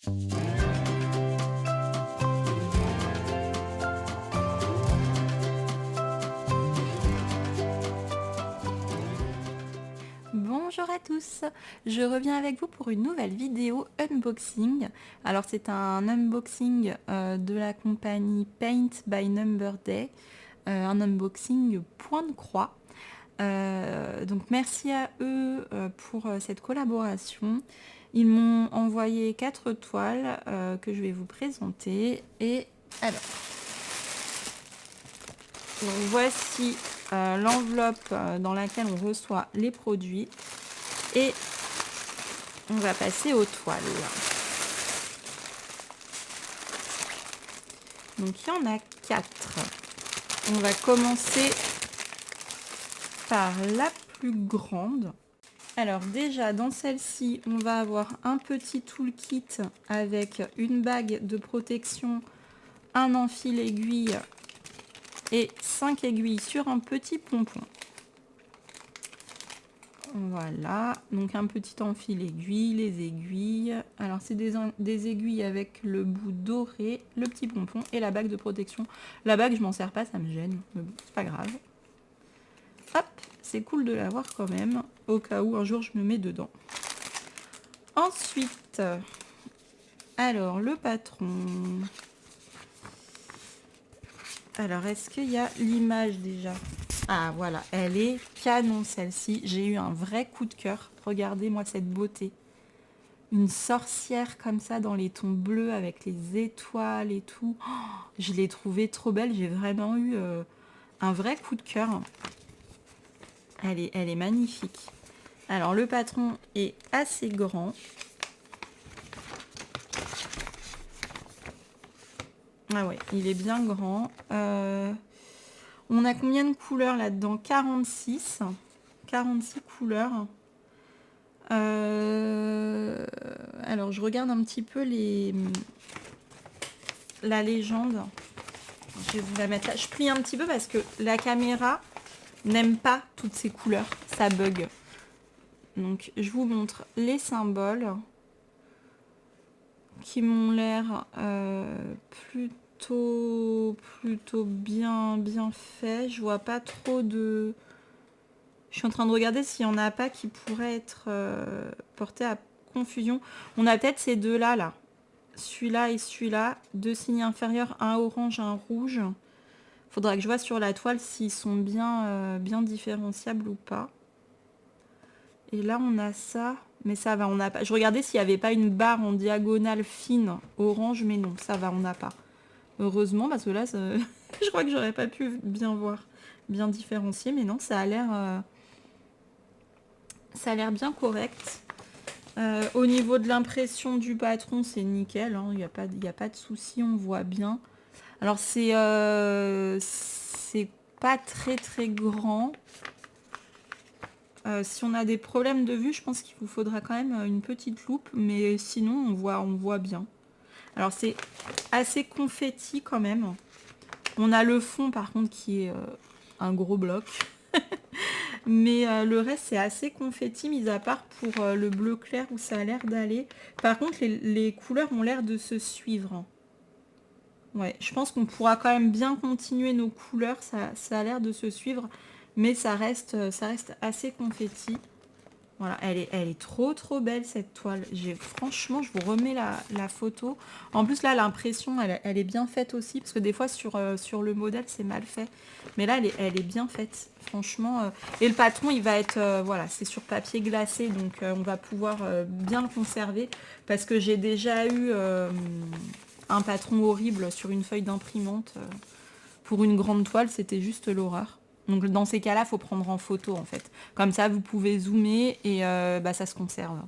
Bonjour à tous, je reviens avec vous pour une nouvelle vidéo unboxing. Alors c'est un unboxing de la compagnie Paint by Number Day, un unboxing point de croix. Donc merci à eux pour cette collaboration. Ils m'ont envoyé 4 toiles que je vais vous présenter. Et alors, donc voici l'enveloppe dans laquelle on reçoit les produits. Et on va passer aux toiles. Donc il y en a 4. On va commencer par la plus grande. Alors déjà dans celle-ci, on va avoir un petit toolkit avec une bague de protection, un enfil aiguille et 5 aiguilles sur un petit pompon. Voilà, donc un petit enfil aiguille, les aiguilles. Alors c'est des aiguilles avec le bout doré, le petit pompon et la bague de protection. La bague, je m'en sers pas, ça me gêne, mais bon, c'est pas grave. Hop, c'est cool de l'avoir quand même, au cas où un jour je me mets dedans. Ensuite, alors le patron. Alors est-ce qu'il y a l'image déjà? Ah voilà, elle est canon celle-ci. J'ai eu un vrai coup de cœur. Regardez-moi cette beauté. Une sorcière comme ça dans les tons bleus avec les étoiles et tout. Oh, je l'ai trouvée trop belle. J'ai vraiment eu un vrai coup de cœur. Elle est magnifique. Alors le patron est assez grand. Ah ouais, il est bien grand. On a combien de couleurs là-dedans? 46. 46 couleurs. Alors je regarde un petit peu la légende. Je vais vous la mettre là. Je plie un petit peu parce que la caméra n'aime pas toutes ces couleurs. Ça bug. Donc je vous montre les symboles qui m'ont l'air plutôt bien fait. Je vois pas trop de... Je suis en train de regarder s'il n'y en a pas qui pourraient être portés à confusion. On a peut-être ces deux-là, là. Celui-là et celui-là. Deux signes inférieurs, un orange, un rouge. Faudra que je vois sur la toile s'ils sont bien différenciables ou pas. Et là, on a ça. Mais ça va, on n'a pas. Je regardais s'il n'y avait pas une barre en diagonale fine, orange, mais non, ça va, on n'a pas. Heureusement, parce que là, ça... je crois que j'aurais pas pu bien voir, bien différencier, mais non, ça a l'air bien correct. Au niveau de l'impression du patron, c'est nickel, hein, il n'y a pas de souci, on voit bien. Alors c'est pas très grand. Si on a des problèmes de vue, je pense qu'il vous faudra quand même une petite loupe, mais sinon on voit bien. Alors c'est assez confetti quand même. On a le fond par contre qui est un gros bloc. Mais le reste c'est assez confetti, mis à part pour le bleu clair où ça a l'air d'aller. Par contre les couleurs ont l'air de se suivre. Ouais, je pense qu'on pourra quand même bien continuer nos couleurs, ça a l'air de se suivre, mais ça reste assez confetti. Voilà, elle est trop belle cette toile. Franchement, je vous remets la photo. En plus là, l'impression, elle est bien faite aussi, parce que des fois sur le modèle, c'est mal fait. Mais là, elle est bien faite, franchement. Et le patron, il va être, voilà, c'est sur papier glacé, donc on va pouvoir bien le conserver, parce que j'ai déjà eu un patron horrible sur une feuille d'imprimante. Pour une grande toile, c'était juste l'horreur. Donc dans ces cas-là, il faut prendre en photo en fait. Comme ça, vous pouvez zoomer et ça se conserve.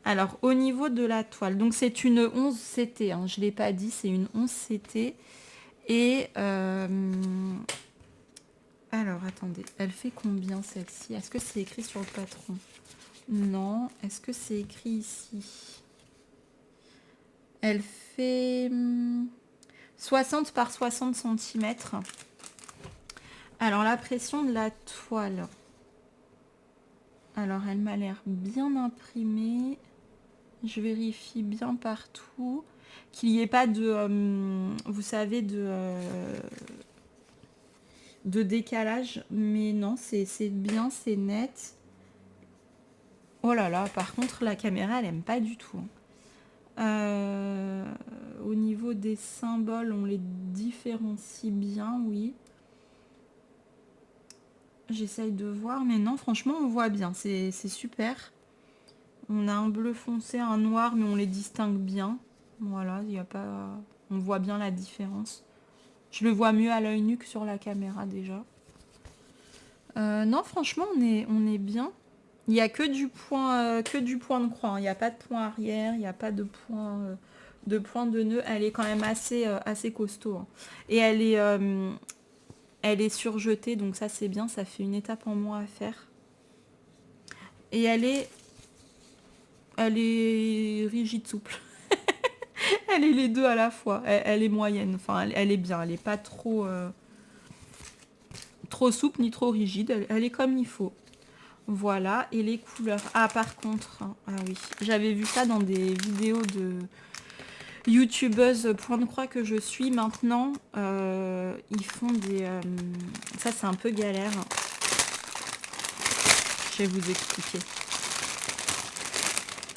Alors au niveau de la toile, donc c'est une 11 CT, hein, je ne l'ai pas dit, c'est une 11 CT. Et alors attendez, elle fait combien celle-ci? Est-ce que c'est écrit sur le patron? Non. Est-ce que c'est écrit ici? Elle fait 60 par 60 cm. Alors la pression de la toile. Alors elle m'a l'air bien imprimée. Je vérifie bien partout. Qu'il n'y ait pas de, vous savez, de décalage. Mais non, c'est bien, c'est net. Oh là là, par contre, la caméra, elle aime pas du tout. Au niveau des symboles, on les différencie bien, oui. J'essaye de voir, mais non, franchement, on voit bien. C'est super. On a un bleu foncé, un noir, mais on les distingue bien. Voilà, il n'y a pas... On voit bien la différence. Je le vois mieux à l'œil nu que sur la caméra, déjà. Non, franchement, on est bien. Il n'y a que du point de croix, hein. Il n'y a pas de point arrière, il n'y a pas de point de nœud. Elle est quand même assez costaud, hein. Et elle est surjetée, donc ça c'est bien, ça fait une étape en moins à faire. Et elle est rigide souple. Elle est les deux à la fois. Elle est moyenne, enfin elle est bien, elle n'est pas trop souple ni trop rigide, elle est comme il faut. Voilà, et les couleurs. Ah, par contre, hein, ah oui, j'avais vu ça dans des vidéos de youtubeuses point de croix que je suis maintenant. Ils font des... ça, c'est un peu galère. Je vais vous expliquer.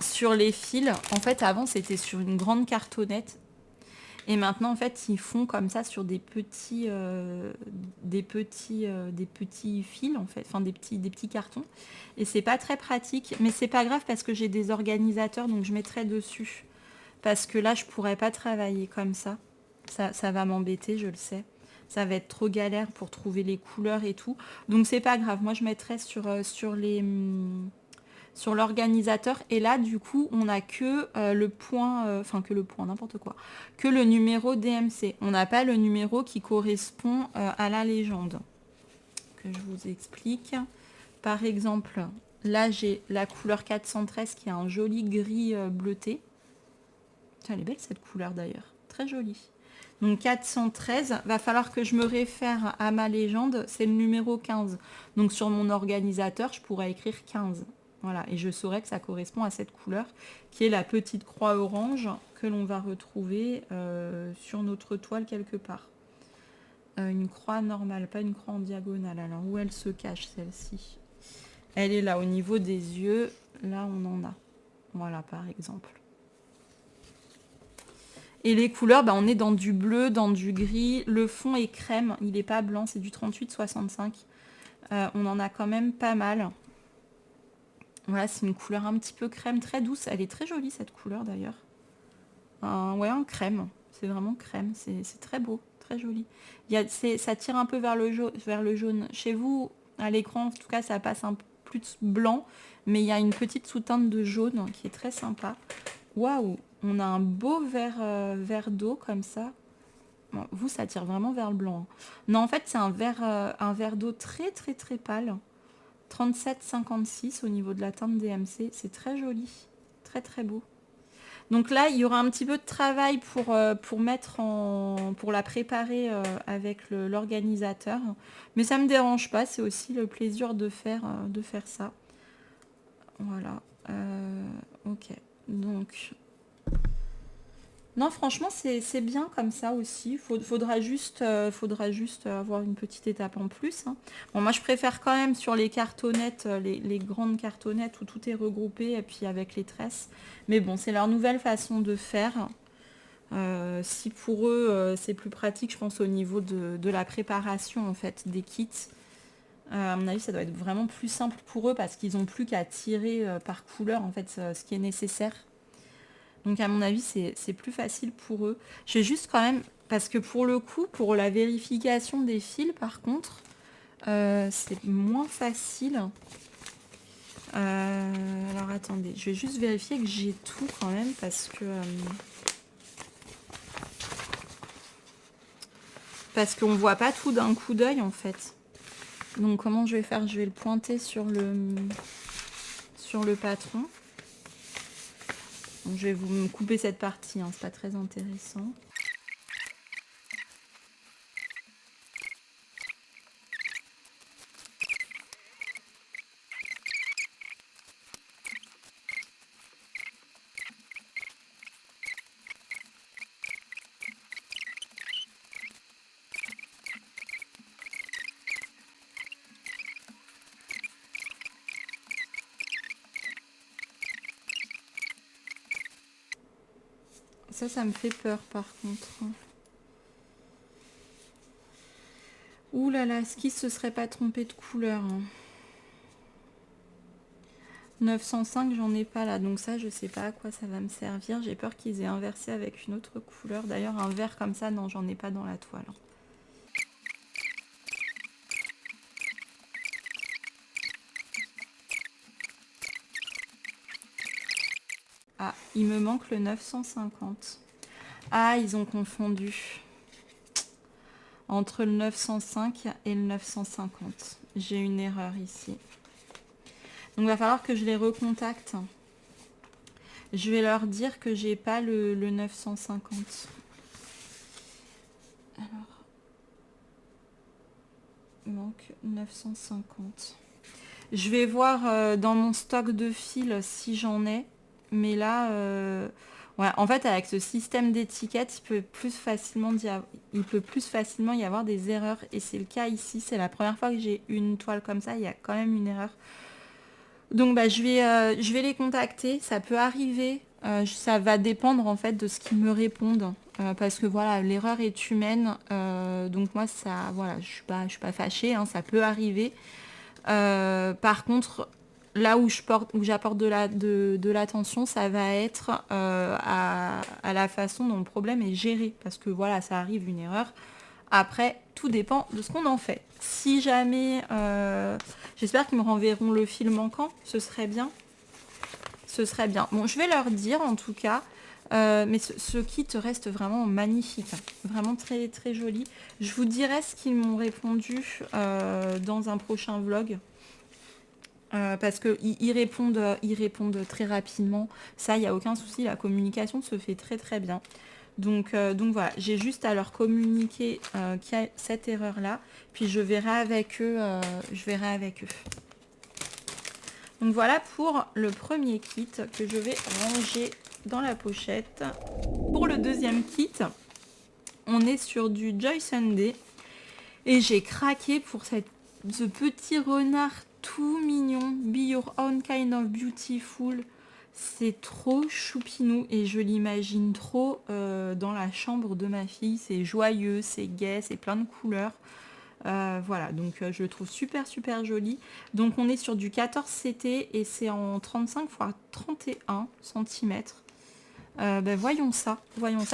Sur les fils, en fait, avant, c'était sur une grande cartonnette. Et maintenant, en fait, ils font comme ça sur des petits fils, en fait, enfin des petits cartons. Et c'est pas très pratique, mais c'est pas grave parce que j'ai des organisateurs, donc je mettrai dessus. Parce que là, je pourrais pas travailler comme ça. Ça va m'embêter, je le sais. Ça va être trop galère pour trouver les couleurs et tout. Donc c'est pas grave. Moi, je mettrai sur l'organisateur. Et là, du coup, on n'a que le point, que le point, n'importe quoi, que le numéro DMC. On n'a pas le numéro qui correspond à la légende. Que je vous explique. Par exemple, là, j'ai la couleur 413 qui a un joli gris bleuté. Tiens, elle est belle cette couleur d'ailleurs. Très jolie. Donc 413, va falloir que je me réfère à ma légende, c'est le numéro 15. Donc sur mon organisateur, je pourrais écrire 15. Voilà, et je saurais que ça correspond à cette couleur, qui est la petite croix orange que l'on va retrouver sur notre toile quelque part. Une croix normale, pas une croix en diagonale. Alors où elle se cache celle-ci? Elle est là, au niveau des yeux. Là, on en a. Voilà, par exemple. Et les couleurs, on est dans du bleu, dans du gris. Le fond est crème, il n'est pas blanc, c'est du 38-65. On en a quand même pas mal. Voilà, c'est une couleur un petit peu crème, très douce. Elle est très jolie cette couleur d'ailleurs. Ouais, en crème. C'est vraiment crème. C'est très beau, très joli. Ça tire un peu vers le jaune. Chez vous, à l'écran, en tout cas, ça passe un peu plus blanc. Mais il y a une petite sous-teinte de jaune qui est très sympa. Waouh, on a un beau vert d'eau comme ça. Bon, vous, ça tire vraiment vers le blanc, hein. Non, en fait, c'est un vert d'eau très très très pâle. 37,56 au niveau de la teinte DMC. C'est très joli. Très très beau. Donc là, il y aura un petit peu de travail pour la préparer avec l'organisateur. Mais ça ne me dérange pas. C'est aussi le plaisir de faire ça. Voilà. Ok. Donc... Non, franchement, c'est bien comme ça aussi. Faudra juste avoir une petite étape en plus, hein. Bon, moi, je préfère quand même sur les cartonnettes, les grandes cartonnettes où tout est regroupé et puis avec les tresses. Mais bon, c'est leur nouvelle façon de faire. Si pour eux, c'est plus pratique, je pense, au niveau de la préparation, en fait, des kits. À mon avis, ça doit être vraiment plus simple pour eux parce qu'ils n'ont plus qu'à tirer par couleur, en fait, ce qui est nécessaire. Donc à mon avis, c'est plus facile pour eux. J'ai juste quand même, parce que pour le coup, pour la vérification des fils, par contre, c'est moins facile. Alors attendez, je vais juste vérifier que j'ai tout quand même, parce qu'on voit pas tout d'un coup d'œil en fait. Donc comment je vais faire? Je vais le pointer sur le patron. Donc, je vais me couper cette partie, hein, c'est pas très intéressant. Ça me fait peur par contre. Ouh là là, est-ce qu'il se serait pas trompé de couleur, hein. 905, j'en ai pas là, donc ça, je sais pas à quoi ça va me servir. J'ai peur qu'ils aient inversé avec une autre couleur. D'ailleurs, un vert comme ça, non, j'en ai pas dans la toile. Ah, il me manque le 950. Ah, ils ont confondu entre le 905 et le 950. J'ai une erreur ici. Donc, il va falloir que je les recontacte. Je vais leur dire que j'ai pas le 950. Alors, il manque 950. Je vais voir dans mon stock de fils si j'en ai. Mais là, ouais, en fait, avec ce système d'étiquette, il peut plus facilement y avoir des erreurs. Et c'est le cas ici. C'est la première fois que j'ai une toile comme ça. Il y a quand même une erreur. Donc, bah, je vais les contacter. Ça peut arriver. Ça va dépendre en fait de ce qu'ils me répondent. Parce que voilà, l'erreur est humaine. Donc moi, ça, voilà, je suis pas fâchée. Hein, ça peut arriver. Par contre, là où j'apporte de l'attention, ça va être à la façon dont le problème est géré. Parce que voilà, ça arrive une erreur. Après, tout dépend de ce qu'on en fait. Si jamais... j'espère qu'ils me renverront le fil manquant. Ce serait bien. Ce serait bien. Bon, je vais leur dire en tout cas. Mais ce kit reste vraiment magnifique. Hein. Vraiment très très joli. Je vous dirai ce qu'ils m'ont répondu dans un prochain vlog. Parce qu'ils répondent très rapidement. Ça, il n'y a aucun souci. La communication se fait très très bien. Donc voilà, j'ai juste à leur communiquer qu'il y a cette erreur-là. Puis je verrai avec eux. Donc voilà pour le premier kit que je vais ranger dans la pochette. Pour le deuxième kit, on est sur du Joy Sunday. Et j'ai craqué pour ce petit renard tout mignon. Be your own kind of beautiful. C'est trop choupinou et je l'imagine trop dans la chambre de ma fille. C'est joyeux, c'est gai, c'est plein de couleurs. Voilà, donc je le trouve super super joli. Donc on est sur du 14 CT et c'est en 35 x 31 cm. Voyons ça.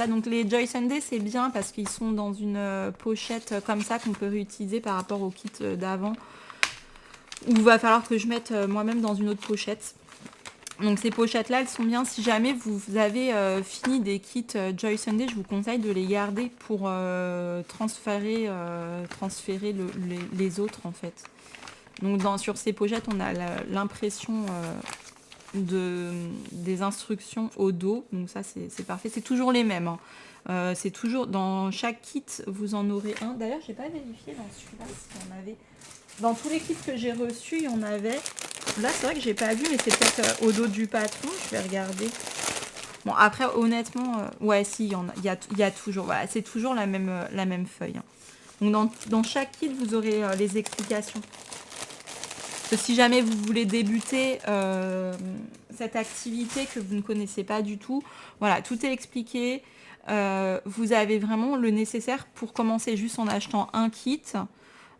Donc les Joy Sunday c'est bien parce qu'ils sont dans une pochette comme ça qu'on peut réutiliser par rapport au kit d'avant. Ou il va falloir que je mette moi-même dans une autre pochette. Donc ces pochettes là elles sont bien. Si jamais vous avez fini des kits Joy Sunday, je vous conseille de les garder pour transférer les autres en fait. Donc sur ces pochettes on a l'impression des instructions au dos. Donc ça c'est parfait. C'est toujours les mêmes. Hein. C'est toujours dans chaque kit vous en aurez un. D'ailleurs j'ai pas vérifié dans celui-là s'il y en avait. Dans tous les kits que j'ai reçus, il y en avait. Là, c'est vrai que j'ai pas vu, mais c'est peut-être au dos du patron. Je vais regarder. Bon, après, honnêtement, ouais, si, il y a toujours. Voilà, c'est toujours la même feuille. Hein. Donc, dans chaque kit, vous aurez les explications. Parce que si jamais vous voulez débuter cette activité que vous ne connaissez pas du tout, voilà, tout est expliqué. Vous avez vraiment le nécessaire pour commencer juste en achetant un kit.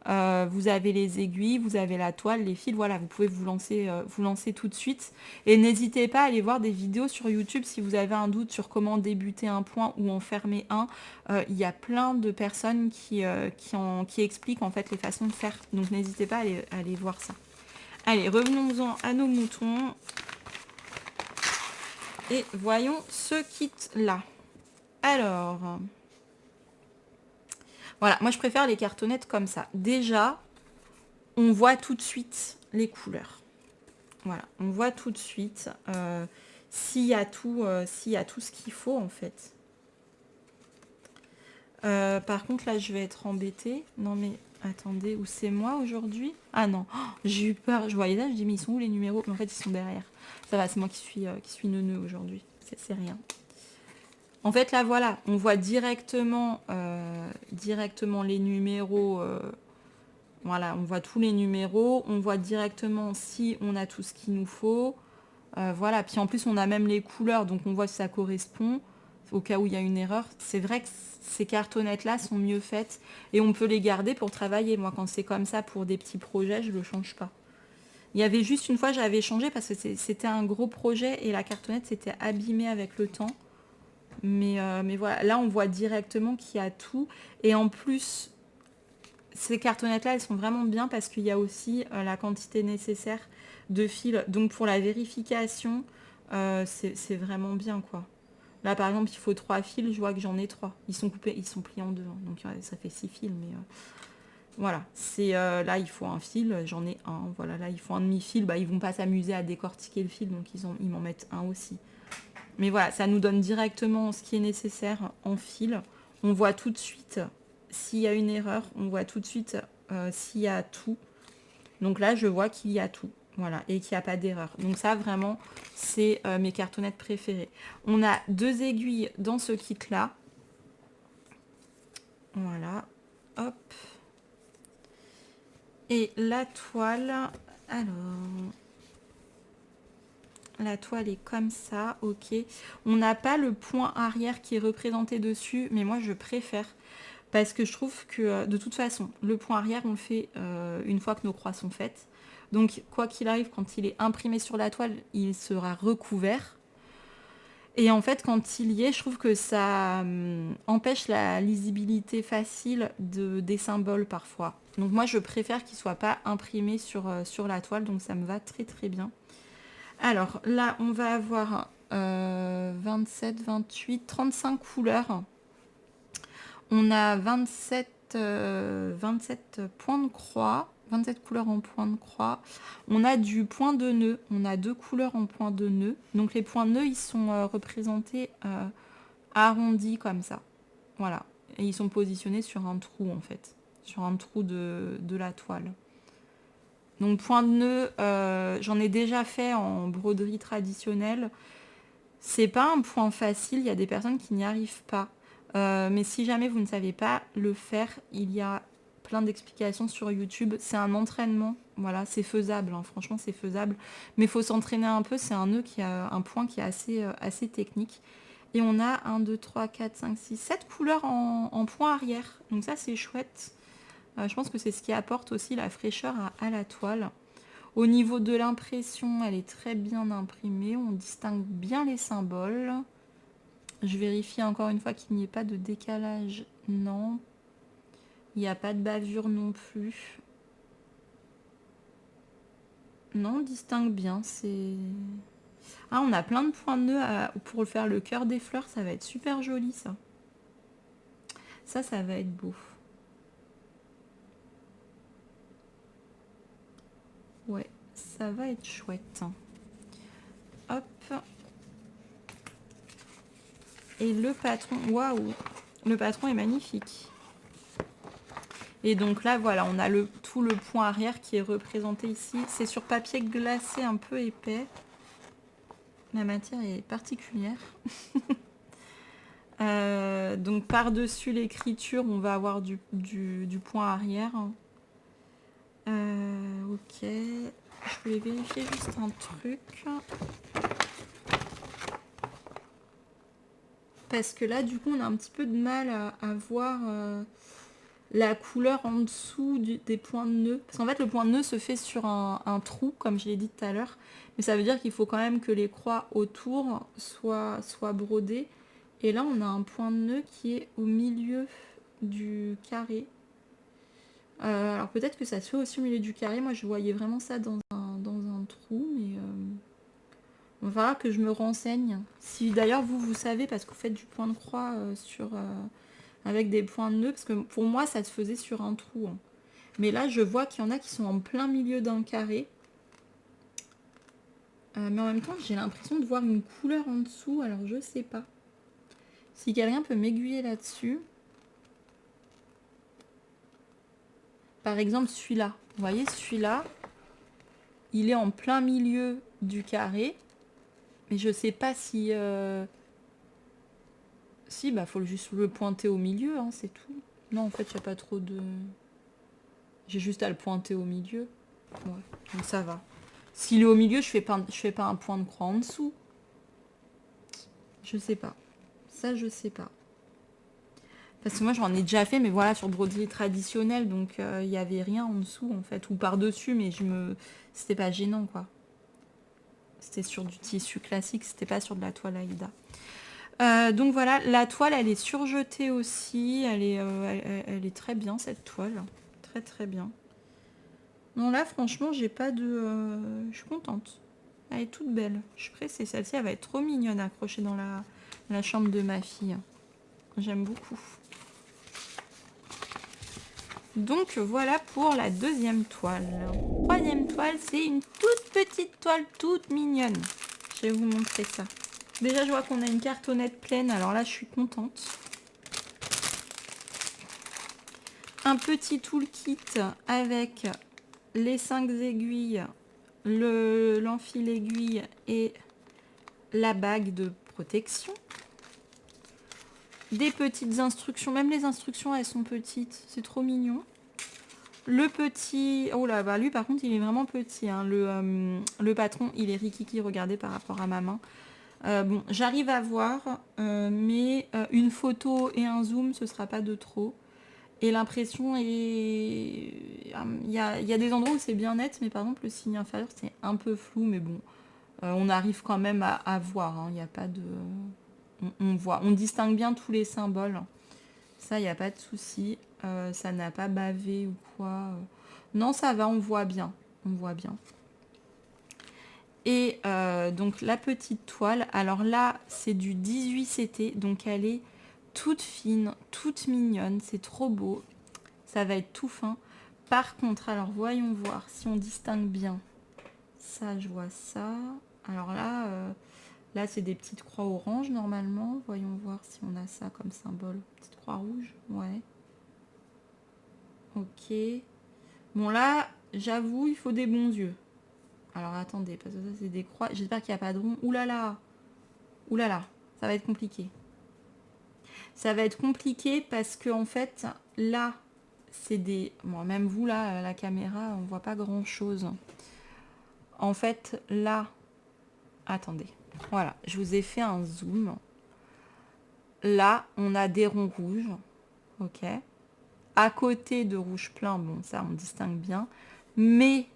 Vous avez les aiguilles, vous avez la toile, les fils, voilà, vous pouvez vous lancer tout de suite. Et n'hésitez pas à aller voir des vidéos sur YouTube si vous avez un doute sur comment débuter un point ou en fermer un. Il y a plein de personnes qui expliquent en fait les façons de faire. Donc n'hésitez pas à aller voir ça. Allez, revenons-en à nos moutons. Et voyons ce kit-là. Alors... Voilà, moi je préfère les cartonnettes comme ça. Déjà, on voit tout de suite les couleurs. Voilà, on voit tout de suite s'il y a tout ce qu'il faut en fait. Par contre, là, je vais être embêtée. Non mais, attendez, où c'est moi aujourd'hui? Ah non, oh, j'ai eu peur. Je voyais là, je dis mais ils sont où les numéros? Mais en fait, ils sont derrière. Ça va, c'est moi qui suis neuneu aujourd'hui. C'est rien. En fait, là, voilà, on voit directement les numéros. Voilà, on voit tous les numéros. On voit directement si on a tout ce qu'il nous faut. Voilà, puis en plus, on a même les couleurs, donc on voit si ça correspond. au cas où il y a une erreur. C'est vrai que ces cartonnettes-là sont mieux faites et on peut les garder pour travailler. Moi, quand c'est comme ça pour des petits projets, je le change pas. Il y avait juste une fois, j'avais changé parce que c'était un gros projet et la cartonnette s'était abîmée avec le temps. Mais voilà, là, on voit directement qu'il y a tout. Et en plus, ces cartonnettes-là, elles sont vraiment bien parce qu'il y a aussi la quantité nécessaire de fils. Donc, pour la vérification, c'est vraiment bien, quoi. Là, par exemple, il faut 3 fils, je vois que j'en ai 3. Ils sont coupés, ils sont pliés en deux, hein. Donc, ça fait 6 fils, mais voilà. Là, il faut un fil, j'en ai un. Voilà, là, il faut un demi-fil. Bah, ils vont pas s'amuser à décortiquer le fil, donc ils m'en mettent un aussi. Mais voilà, ça nous donne directement ce qui est nécessaire en fil. On voit tout de suite s'il y a une erreur, on voit tout de suite s'il y a tout. Donc là, je vois qu'il y a tout. Voilà, et qu'il n'y a pas d'erreur. Donc ça, vraiment, c'est mes cartonnettes préférées. On a 2 aiguilles dans ce kit-là. Voilà, hop. Et la toile, alors... La toile est comme ça, ok. On n'a pas le point arrière qui est représenté dessus, mais moi je préfère. Parce que je trouve que de toute façon, le point arrière, on le fait une fois que nos croix sont faites. Donc quoi qu'il arrive, quand il est imprimé sur la toile, il sera recouvert. Et en fait, quand il y est, je trouve que ça empêche la lisibilité facile des symboles parfois. Donc moi, je préfère qu'il ne soit pas imprimé sur la toile, donc ça me va très très bien. Alors là, on va avoir 27, 28, 35 couleurs. On a 27 points de croix, 27 couleurs en point de croix. On a du point de nœud, on a 2 couleurs en point de nœud. Donc les points de nœud, ils sont représentés arrondis comme ça. Voilà. Et ils sont positionnés sur un trou en fait, sur un trou de la toile. Donc point de nœud, j'en ai déjà fait en broderie traditionnelle. C'est pas un point facile, il y a des personnes qui n'y arrivent pas. Mais si jamais vous ne savez pas le faire, il y a plein d'explications sur YouTube. C'est un entraînement, voilà, c'est faisable, hein. Franchement c'est faisable. Mais il faut s'entraîner un peu, c'est un nœud qui a un point qui est assez technique. Et on a 1, 2, 3, 4, 5, 6, 7 couleurs en point arrière. Donc ça c'est chouette. Je pense que c'est ce qui apporte aussi la fraîcheur à la toile. Au niveau de l'impression, elle est très bien imprimée. On distingue bien les symboles. Je vérifie encore une fois qu'il n'y ait pas de décalage. Non. Il n'y a pas de bavure non plus. Non, on distingue bien. Ah, on a plein de points de nœud pour faire le cœur des fleurs. Ça va être super joli, ça. Ça va être beau. Ouais, ça va être chouette. Hop. Et le patron, waouh, le patron est magnifique. Et donc là, voilà, on a tout le point arrière qui est représenté ici. C'est sur papier glacé un peu épais. La matière est particulière. Donc par-dessus l'écriture, on va avoir du point arrière. Ok. Je voulais vérifier juste un truc. Parce que là, du coup, on a un petit peu de mal à voir la couleur en dessous des points de nœud. Parce qu'en fait, le point de nœud se fait sur un trou, comme je l'ai dit tout à l'heure. Mais ça veut dire qu'il faut quand même que les croix autour soient brodées. Et là, on a un point de nœud qui est au milieu du carré. Alors peut-être que ça se fait aussi au milieu du carré. Moi, je voyais vraiment ça dans un trou, mais on va falloir que je me renseigne. Si d'ailleurs vous savez, parce que vous faites du point de croix avec des points de nœud, parce que pour moi, ça se faisait sur un trou, hein. Mais là, je vois qu'il y en a qui sont en plein milieu d'un carré. Mais en même temps, j'ai l'impression de voir une couleur en dessous, alors je sais pas. Si quelqu'un peut m'aiguiller là-dessus. Par exemple, celui-là. Vous voyez, celui-là, il est en plein milieu du carré. Mais je sais pas si... Si, bah faut juste le pointer au milieu, hein, c'est tout. Non, en fait, il n'y a pas trop de... J'ai juste à le pointer au milieu. Ouais, donc ça va. S'il est au milieu, je fais pas un point de croix en dessous. Je sais pas. Ça, je sais pas. Parce que moi, j'en ai déjà fait, mais voilà, sur broderie traditionnelle, donc il n'y avait rien en dessous, en fait. Ou par-dessus, mais c'était pas gênant, quoi. C'était sur du tissu classique, c'était pas sur de la toile Aïda. Donc voilà, la toile, elle est surjetée aussi. Elle est très bien, cette toile. Très, très bien. Non, là, franchement, j'ai pas de... je suis contente. Elle est toute belle. Je suis pressée. Celle-ci, elle va être trop mignonne accrochée dans la chambre de ma fille. J'aime beaucoup. Donc voilà pour la deuxième toile. Troisième toile, c'est une toute petite toile toute mignonne. Je vais vous montrer ça. Déjà, je vois qu'on a une cartonnette pleine. Alors là, je suis contente. Un petit toolkit avec les 5 aiguilles, l'enfil aiguille et la bague de protection. Des petites instructions, même les instructions elles sont petites, c'est trop mignon. Le petit, oh là, bah lui par contre il est vraiment petit, hein. Le patron il est rikiki, regardez par rapport à ma main. Bon, j'arrive à voir, mais une photo et un zoom ce sera pas de trop. Et l'impression est... Il y a des endroits où c'est bien net, mais par exemple le signe inférieur c'est un peu flou, mais bon, on arrive quand même à voir, hein. Il n'y a pas de... On voit, on distingue bien tous les symboles. Ça, il n'y a pas de souci. Ça n'a pas bavé ou quoi. Non, ça va, on voit bien. On voit bien. Et donc la petite toile, alors là, c'est du 18 CT, donc elle est toute fine, toute mignonne, c'est trop beau. Ça va être tout fin. Par contre, alors voyons voir si on distingue bien. Ça, je vois ça. Alors là, là c'est des petites croix oranges normalement. Voyons voir si on a ça comme symbole. Petite croix rouge, ouais. Ok. Bon là, j'avoue, il faut des bons yeux. Alors attendez, parce que ça c'est des croix. J'espère qu'il n'y a pas de rond. Ouh là là. Ouh là là. Ça va être compliqué. Ça va être compliqué parce que en fait, là, c'est des... Bon, même vous là, la caméra, on voit pas grand chose. En fait, là... Attendez. Voilà, je vous ai fait un zoom. Là, on a des ronds rouges. Ok. À côté de rouge plein, bon, ça, on distingue bien. Mais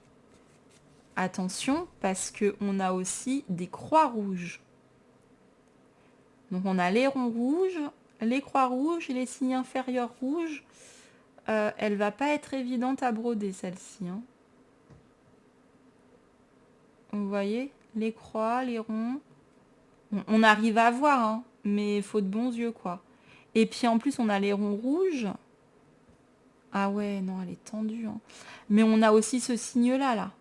attention, parce qu'on a aussi des croix rouges. Donc, on a les ronds rouges, les croix rouges et les signes inférieurs rouges. Elle va pas être évidente à broder, celle-ci. Hein. Vous voyez, les croix, les ronds. On arrive à voir, hein, mais il faut de bons yeux, quoi. Et puis, en plus, on a les ronds rouges. Ah ouais, non, elle est tendue. Hein. Mais on a aussi ce signe-là, là.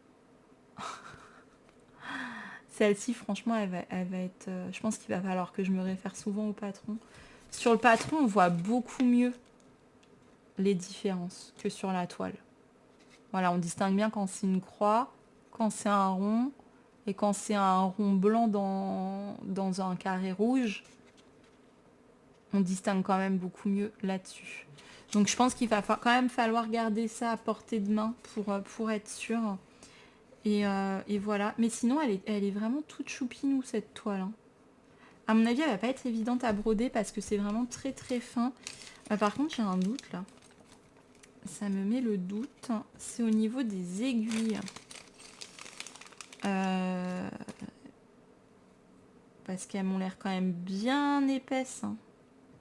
Celle-ci, franchement, elle va être... je pense qu'il va falloir que je me réfère souvent au patron. Sur le patron, on voit beaucoup mieux les différences que sur la toile. Voilà, on distingue bien quand c'est une croix, quand c'est un rond, et quand c'est un rond blanc dans un carré rouge, on distingue quand même beaucoup mieux là-dessus. Donc je pense qu'il va quand même falloir garder ça à portée de main pour être sûr. Et voilà. Mais sinon, elle est vraiment toute choupinou, cette toile. Hein. À mon avis, elle va pas être évidente à broder parce que c'est vraiment très très fin. Par contre, j'ai un doute là. Ça me met le doute. C'est au niveau des aiguilles. Parce qu'elles m'ont l'air quand même bien épaisses. Hein.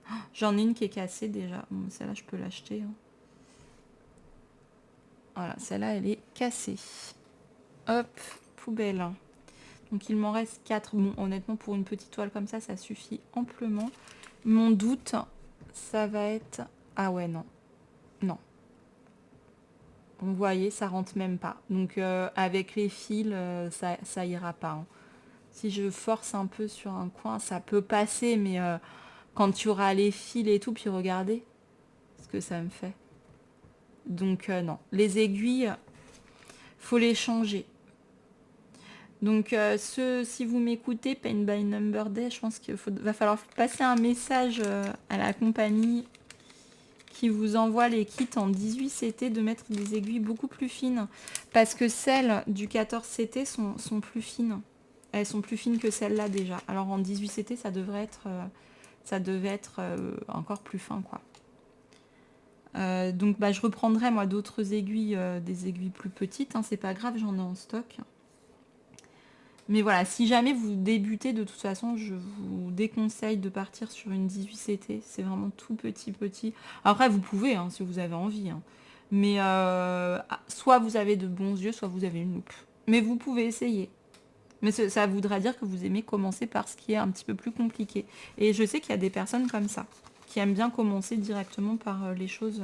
Oh, j'en ai une qui est cassée déjà. Bon, celle-là, je peux l'acheter. Hein. Voilà, celle-là, elle est cassée. Hop, poubelle. Donc il m'en reste 4. Bon, honnêtement, pour une petite toile comme ça suffit amplement. Mon doute, ça va être... Ah ouais, non. Non. Vous voyez, ça rentre même pas. Donc avec les fils, ça ira pas. Hein. Si je force un peu sur un coin, ça peut passer, mais quand tu auras les fils et tout, puis regardez ce que ça me fait. Donc non. Les aiguilles, faut les changer. Donc si vous m'écoutez, Paint by Number Day, je pense qu'il va falloir passer un message à la compagnie qui vous envoie les kits en 18 CT de mettre des aiguilles beaucoup plus fines. Parce que celles du 14 CT sont plus fines. Elles sont plus fines que celles-là déjà. Alors en 18 CT, ça devrait Ça devait être encore plus fin, quoi. Donc bah, je reprendrai moi d'autres aiguilles, des aiguilles plus petites, hein, c'est pas grave, j'en ai en stock. Mais voilà, si jamais vous débutez, de toute façon, je vous déconseille de partir sur une 18CT. C'est vraiment tout petit, petit. Après, vous pouvez, hein, si vous avez envie. Hein. Mais soit vous avez de bons yeux, soit vous avez une loupe. Mais vous pouvez essayer. Mais ça voudra dire que vous aimez commencer par ce qui est un petit peu plus compliqué. Et je sais qu'il y a des personnes comme ça, qui aiment bien commencer directement par les choses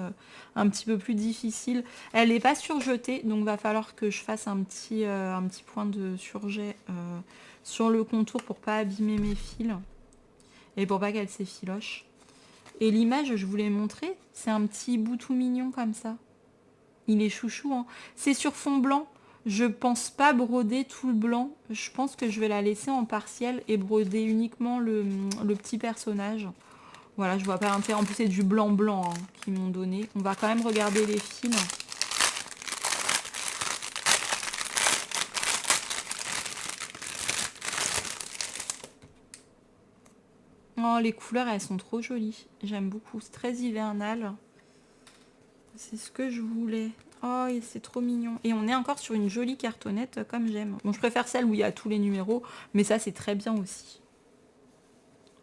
un petit peu plus difficiles. Elle n'est pas surjetée, donc va falloir que je fasse un petit point de surjet sur le contour pour pas abîmer mes fils et pour pas qu'elle s'effiloche. Et l'image, je vous l'ai montré, c'est un petit bout tout mignon comme ça. Il est chouchou, hein. C'est sur fond blanc. Je pense pas broder tout le blanc. Je pense que je vais la laisser en partiel et broder uniquement le petit personnage. Voilà, je vois pas l'intérêt. En plus, c'est du blanc-blanc hein, qu'ils m'ont donné. On va quand même regarder les fils. Oh, les couleurs, elles sont trop jolies. J'aime beaucoup. C'est très hivernal. C'est ce que je voulais. Oh, c'est trop mignon. Et on est encore sur une jolie cartonnette comme j'aime. Bon, je préfère celle où il y a tous les numéros, mais ça, c'est très bien aussi.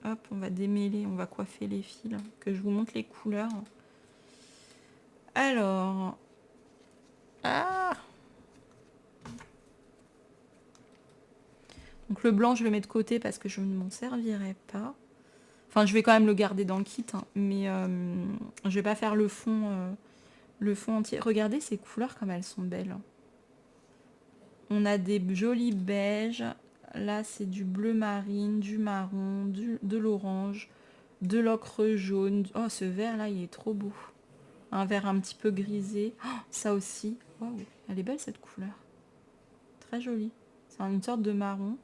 Hop, on va démêler, on va coiffer les fils, que je vous montre les couleurs. Alors... Ah! Donc le blanc, je le mets de côté parce que je ne m'en servirai pas. Enfin, je vais quand même le garder dans le kit, hein, mais je vais pas faire le fond entier. Regardez ces couleurs comme elles sont belles. On a des jolis beiges. Là, c'est du bleu marine, du marron, de l'orange, de l'ocre jaune. Oh, ce vert là, il est trop beau. Un vert un petit peu grisé. Oh, ça aussi. Waouh, elle est belle cette couleur. Très jolie. C'est une sorte de marron.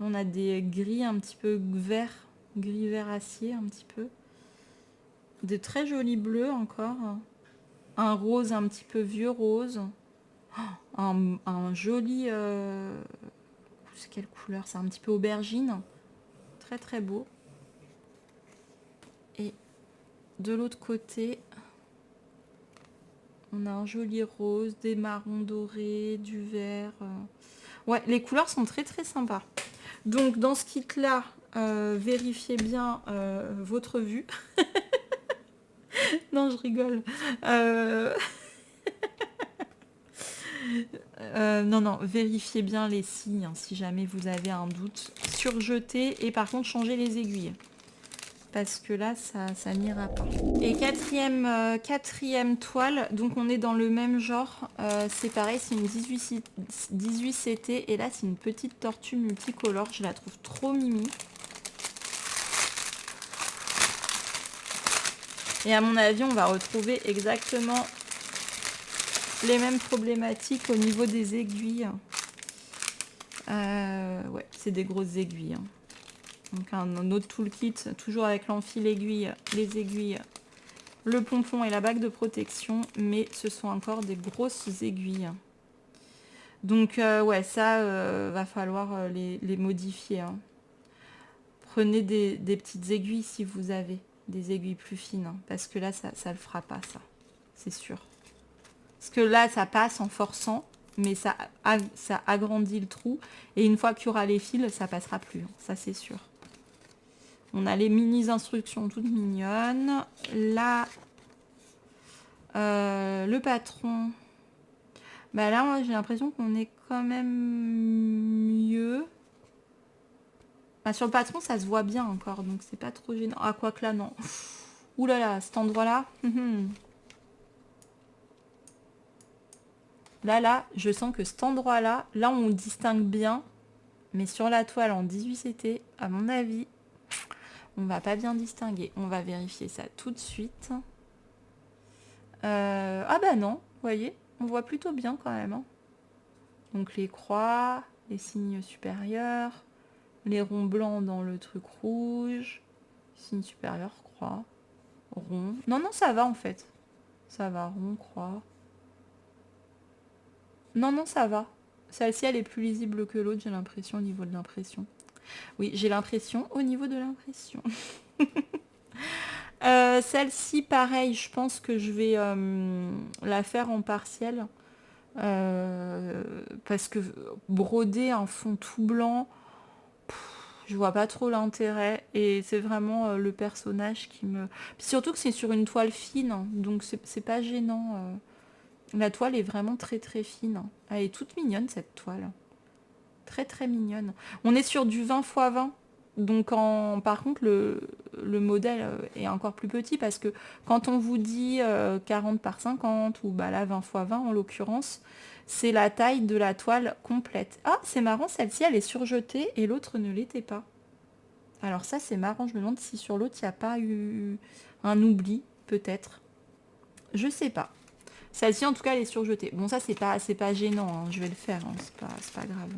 On a des gris un petit peu vert, gris vert acier un petit peu. Des très jolis bleus encore. Un rose un petit peu vieux rose. Oh, un joli... C'est quelle couleur? C'est un petit peu aubergine. Très très beau. Et de l'autre côté, on a un joli rose, des marrons dorés, du vert. Ouais, les couleurs sont très très sympas. Donc dans ce kit là, vérifiez bien votre vue. Non, je rigole. Non, vérifiez bien les signes hein, si jamais vous avez un doute. Surjetez et par contre changez les aiguilles. Parce que là, ça n'ira pas. Et quatrième toile, donc on est dans le même genre. C'est pareil, c'est une 18CT. Et là, c'est une petite tortue multicolore. Je la trouve trop mimi. Et à mon avis, on va retrouver exactement les mêmes problématiques au niveau des aiguilles. Ouais, c'est des grosses aiguilles. Hein. Donc un autre toolkit, toujours avec l'enfil aiguille, les aiguilles, le pompon et la bague de protection, mais ce sont encore des grosses aiguilles. Donc ouais, ça va falloir les modifier. Hein. Prenez des petites aiguilles si vous avez des aiguilles plus fines, hein, parce que là, ça le fera pas, ça, c'est sûr. Parce que là, ça passe en forçant, mais ça agrandit le trou, et une fois qu'il y aura les fils, ça passera plus, hein, ça c'est sûr. On a les mini instructions toutes mignonnes. Là, le patron. Bah là, moi, j'ai l'impression qu'on est quand même mieux. Bah, sur le patron, ça se voit bien encore, donc c'est pas trop gênant. Ah, quoi que là, non. Ouh là là, cet endroit-là. Là, je sens que cet endroit-là, là, on distingue bien. Mais sur la toile en 18CT, à mon avis... On va pas bien distinguer. On va vérifier ça tout de suite. Ah bah non, vous voyez, on voit plutôt bien quand même. Hein. Donc les croix, les signes supérieurs, les ronds blancs dans le truc rouge, signe supérieur, croix, rond. Non, ça va en fait. Ça va, rond, croix. Non, ça va. Celle-ci, elle est plus lisible que l'autre, j'ai l'impression, au niveau de l'impression. Oui, j'ai l'impression au niveau de l'impression. Celle-ci, pareil, je pense que je vais la faire en partiel. Parce que broder un fond tout blanc, je vois pas trop l'intérêt. Et c'est vraiment le personnage qui me... Puis surtout que c'est sur une toile fine, hein, donc c'est pas gênant. La toile est vraiment très très fine. Elle est toute mignonne cette toile. Très très mignonne. On est sur du 20 x 20. Donc par contre le modèle est encore plus petit parce que quand on vous dit 40 par 50 ou bah là 20 x 20 en l'occurrence, c'est la taille de la toile complète. Ah, c'est marrant, celle-ci elle est surjetée et l'autre ne l'était pas. Alors ça c'est marrant, je me demande si sur l'autre il n'y a pas eu un oubli peut-être. Je sais pas. Celle-ci en tout cas elle est surjetée. Bon ça c'est pas gênant, hein, je vais le faire, hein, c'est pas grave.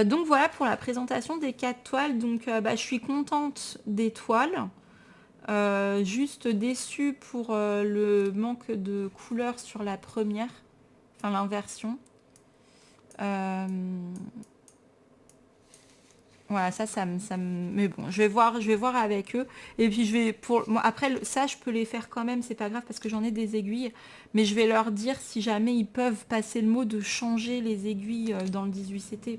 Donc voilà pour la présentation des 4 toiles. Donc je suis contente des toiles. Juste déçue pour le manque de couleur sur la première. Enfin l'inversion. Voilà, mais bon, je vais voir avec eux. Et puis après ça, je peux les faire quand même, c'est pas grave parce que j'en ai des aiguilles. Mais je vais leur dire si jamais ils peuvent passer le mot de changer les aiguilles dans le 18CT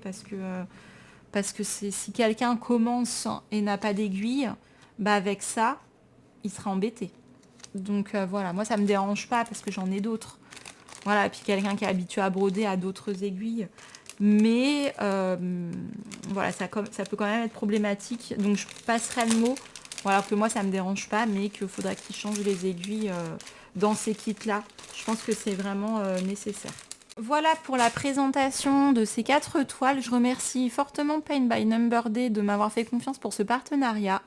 parce que si quelqu'un commence et n'a pas d'aiguille, bah avec ça, il sera embêté. Donc voilà, moi ça me dérange pas parce que j'en ai d'autres. Voilà, et puis quelqu'un qui est habitué à broder a d'autres aiguilles. Mais voilà, ça peut quand même être problématique. Donc je passerai le mot. Voilà, que moi ça me dérange pas, mais qu'il faudra qu'ils changent les aiguilles dans ces kits-là. Je pense que c'est vraiment nécessaire. Voilà pour la présentation de ces 4 toiles. Je remercie fortement Paint by Number Day de m'avoir fait confiance pour ce partenariat.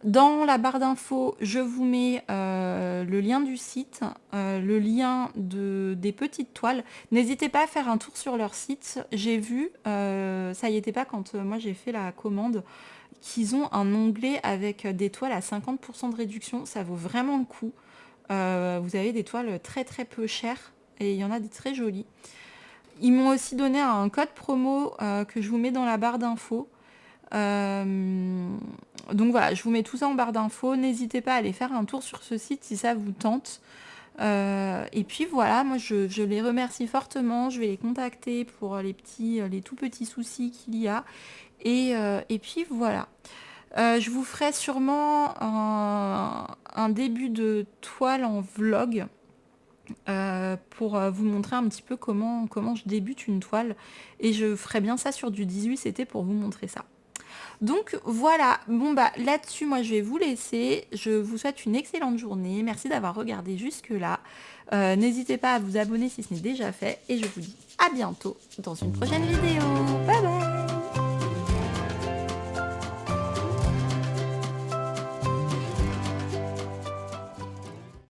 Dans la barre d'infos, je vous mets le lien du site, le lien des petites toiles. N'hésitez pas à faire un tour sur leur site. J'ai vu, ça y était pas quand moi j'ai fait la commande, qu'ils ont un onglet avec des toiles à 50% de réduction. Ça vaut vraiment le coup. Vous avez des toiles très très peu chères et il y en a des très jolies. Ils m'ont aussi donné un code promo que je vous mets dans la barre d'infos. Donc voilà, je vous mets tout ça en barre d'infos. N'hésitez pas à aller faire un tour sur ce site si ça vous tente. Et puis voilà, moi je les remercie fortement. Je vais les contacter pour les tout petits soucis qu'il y a. Et puis voilà. Je vous ferai sûrement un début de toile en vlog pour vous montrer un petit peu comment je débute une toile. Et je ferai bien ça sur du 18CT pour vous montrer ça. Donc voilà, bon bah là-dessus moi je vais vous laisser, je vous souhaite une excellente journée, merci d'avoir regardé jusque là, n'hésitez pas à vous abonner si ce n'est déjà fait et je vous dis à bientôt dans une prochaine vidéo.